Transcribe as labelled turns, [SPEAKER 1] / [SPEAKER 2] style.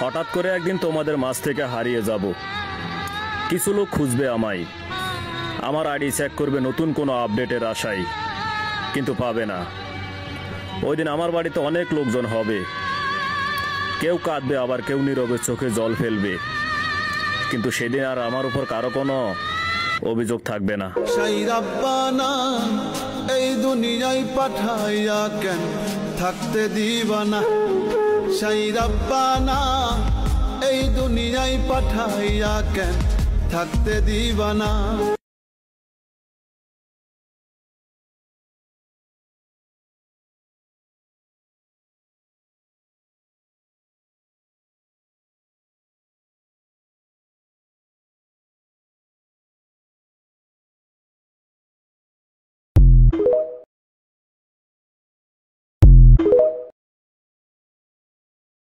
[SPEAKER 1] হঠাৎ করে একদিন তোমাদের মাঝ থেকে হারিয়ে যাব। কিছু লোক খুঁজবে আমায়, আমার আইডি চেক করবে নতুন কোনো আপডেটের আশায়, কিন্তু পাবে না। ওই দিন আমার বাড়িতে অনেক লোকজন হবে, কেউ কাঁদবে আবার কেউ নীরবে চোখে জল ফেলবে, কিন্তু সেদিন আর আমার উপর কারো কোনো অভিযোগ থাকবে না।
[SPEAKER 2] সেই রাব্বানা এই দুনিয়ায় পাঠাইয়া কেন থাকতে দিবানা, সেই রাব্বানা এই দুনিয়ায় পাঠাইয়া কেন থাকতে দিবানা।